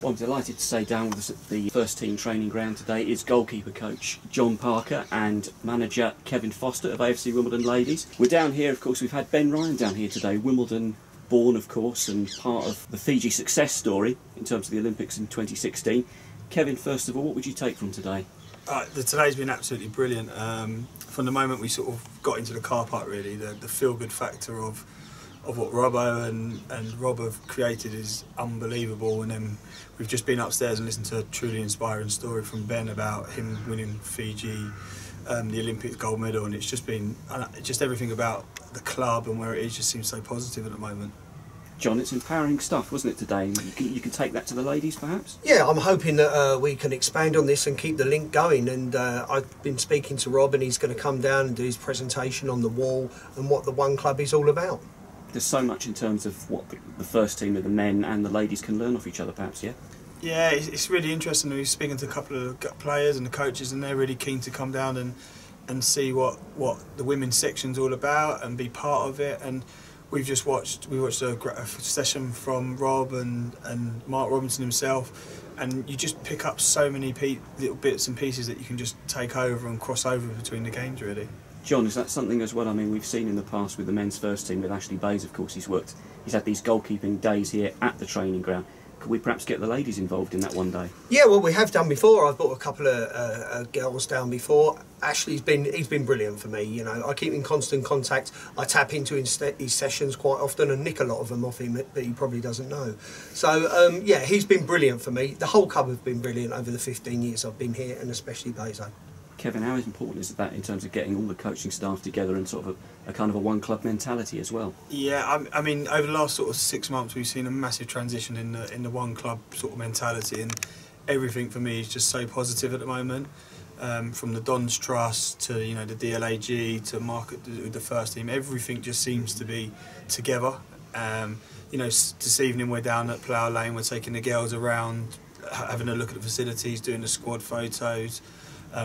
Well, I'm delighted to say down with us at the first team training ground today is goalkeeper coach John Parker and manager Kevin Foster of AFC Wimbledon Ladies. We're down here, of course, we've had Ben Ryan down here today, Wimbledon born, of course, and part of the Fiji success story in terms of the Olympics in 2016. Kevin, first of all, what would you take from today? Today's been absolutely brilliant. From the moment we sort of got into the car park, really, the feel-good factor of what Robbo and Rob have created is unbelievable. And then we've just been upstairs and listened to a truly inspiring story from Ben about him winning Fiji the Olympic gold medal, and it's just been everything about the club and where it is just seems so positive at the moment. John, it's empowering stuff, wasn't it, today? You can take that to the ladies, perhaps? Yeah, I'm hoping that we can expand on this and keep the link going. And I've been speaking to Rob, and he's going to come down and do his presentation on the wall and what the One Club is all about. There's so much in terms of what the first team of the men and the ladies can learn off each other, perhaps, yeah? Yeah, it's really interesting. We're speaking to a couple of players and the coaches, and they're really keen to come down and see what the women's section's all about and be part of it. And we watched a session from Rob and Mark Robinson himself, and you just pick up so many little bits and pieces that you can just take over and cross over between the games, really. John, is that something as well? I mean, we've seen in the past with the men's first team with Ashley Bays, of course, he's had these goalkeeping days here at the training ground. Could we perhaps get the ladies involved in that one day? Yeah, well, we have done before. I've brought a couple of girls down before. Ashley's been brilliant for me. You know, I keep in constant contact. I tap into his sessions quite often and nick a lot of them off him that he probably doesn't know. So yeah, he's been brilliant for me. The whole club have been brilliant over the 15 years I've been here, and especially Bezo. Kevin, how important is that in terms of getting all the coaching staff together and sort of a kind of a one club mentality as well? Yeah, I mean, over the last sort of 6 months, we've seen a massive transition in the one club sort of mentality, and everything for me is just so positive at the moment. From the Don's Trust to the DLAG to Mark the first team, everything just seems to be together. This evening we're down at Plough Lane, we're taking the girls around, having a look at the facilities, doing the squad photos.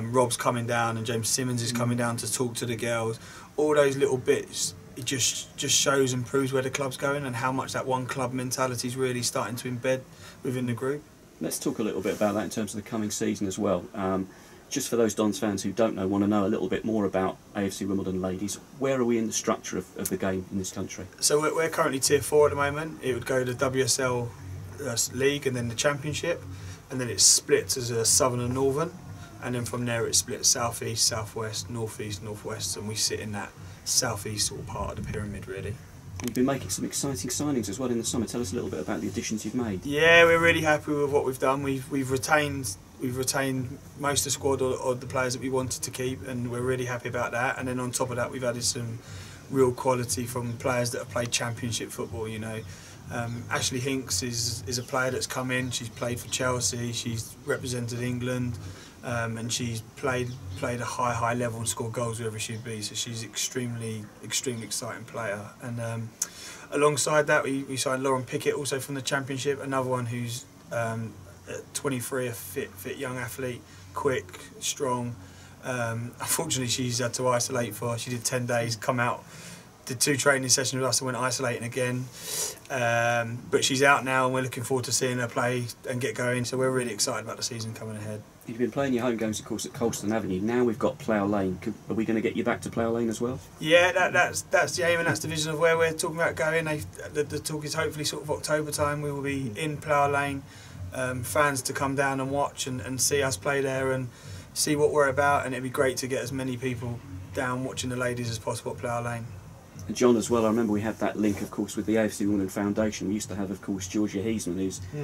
Rob's coming down and James Simmons is coming down to talk to the girls. All those little bits, it just shows and proves where the club's going and how much that one club mentality is really starting to embed within the group. Let's talk a little bit about that in terms of the coming season as well. Just for those Dons fans who want to know a little bit more about AFC Wimbledon Ladies, where are we in the structure of the game in this country? So we're currently Tier 4 at the moment. It would go to WSL League and then the Championship, and then it splits as a Southern and Northern. And then from there it splits South East, South West, North East, North West, and we sit in that South East sort of part of the pyramid, really. You've been making some exciting signings as well in the summer. Tell us a little bit about the additions you've made. Yeah, we're really happy with what we've done. We've retained most of the squad or the players that we wanted to keep, and we're really happy about that. And then on top of that, we've added some real quality from players that have played Championship football. Ashley Hinks is a player that's come in. She's played for Chelsea. She's represented England. And she's played a high level and scored goals wherever she'd be, so she's extremely exciting player. And alongside that we signed Lauren Pickett, also from the Championship, another one who's 23, a fit young athlete, quick, strong. Unfortunately she's had to isolate she did 10 days, come out, did 2 training sessions with us and went isolating again. But she's out now and we're looking forward to seeing her play and get going, so we're really excited about the season coming ahead. You've been playing your home games, of course, at Colston Avenue. Now we've got Plough Lane. Are we going to get you back to Plough Lane as well? Yeah, that's the aim, and that's the vision of where we're talking about going. The talk is hopefully sort of October time. We will be in Plough Lane. Fans to come down and watch and see us play there and see what we're about. And it'd be great to get as many people down watching the ladies as possible at Plough Lane. And John, as well, I remember we had that link, of course, with the AFC Wimbledon Foundation. We used to have, of course, Georgia Heisman,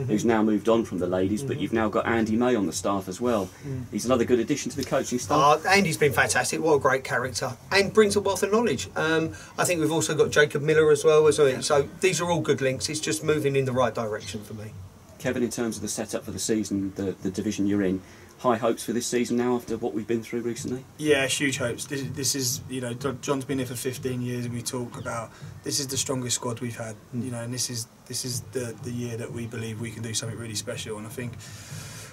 who's now moved on from the ladies, but you've now got Andy May on the staff as well. He's another good addition to the coaching staff. Andy's been fantastic. What a great character, and brings a wealth of knowledge. I think we've also got Jacob Miller as well. So these are all good links. It's just moving in the right direction for me. Kevin, in terms of the setup for the season, the division you're in, high hopes for this season now after what we've been through recently? Yeah, huge hopes. This is John's been here for 15 years and we talk about this is the strongest squad we've had, and this is the year that we believe we can do something really special. And I think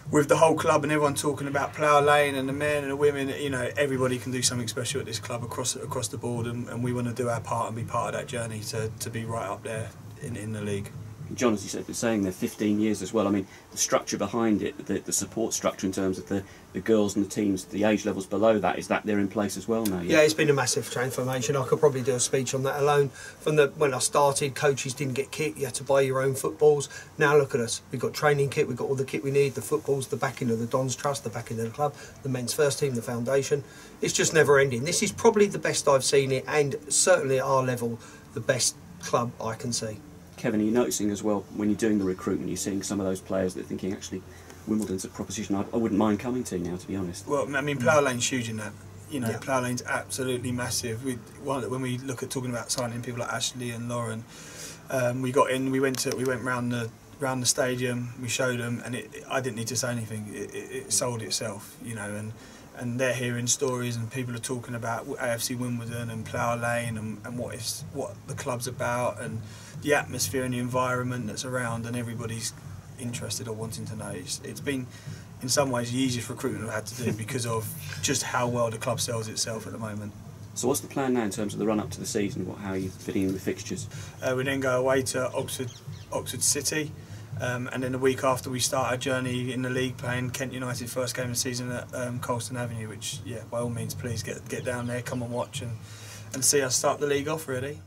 with the whole club and everyone talking about Plough Lane and the men and the women, everybody can do something special at this club across the board, and we want to do our part and be part of that journey to be right up there in the league. John, as you said, been saying there 15 years as well. I mean, the structure behind it, the support structure in terms of the girls and the teams, the age levels below that, is that they're in place as well now? Yeah, it's been a massive transformation. I could probably do a speech on that alone. From when I started, coaches didn't get kit, you had to buy your own footballs. Now look at us, we've got training kit, we've got all the kit we need, the footballs, the backing of the Dons Trust, the backing of the club, the men's first team, the foundation. It's just never ending. This is probably the best I've seen it, and certainly at our level, the best club I can see. Kevin, are you noticing as well, when you're doing the recruitment, you're seeing some of those players that are thinking, actually, Wimbledon's a proposition I wouldn't mind coming to now, to be honest? Well, I mean, Plough Lane's huge in that. You know, Yeah. Plough Lane's absolutely massive. When we look at talking about signing people like Ashley and Lauren, we went round the stadium, we showed them, and I didn't need to say anything. It sold itself, you know, and they're hearing stories, and people are talking about AFC Wimbledon and Plough Lane and what the club's about, and the atmosphere and the environment that's around, and everybody's interested or wanting to know. It's been, in some ways, the easiest recruitment I've had to do because of just how well the club sells itself at the moment. So what's the plan now in terms of the run-up to the season? How are you fitting in with fixtures? We then go away to Oxford City, and then the week after we start our journey in the league, playing Kent United first game of the season at Colston Avenue, which, yeah, by all means, please get down there, come and watch and see us start the league off, really.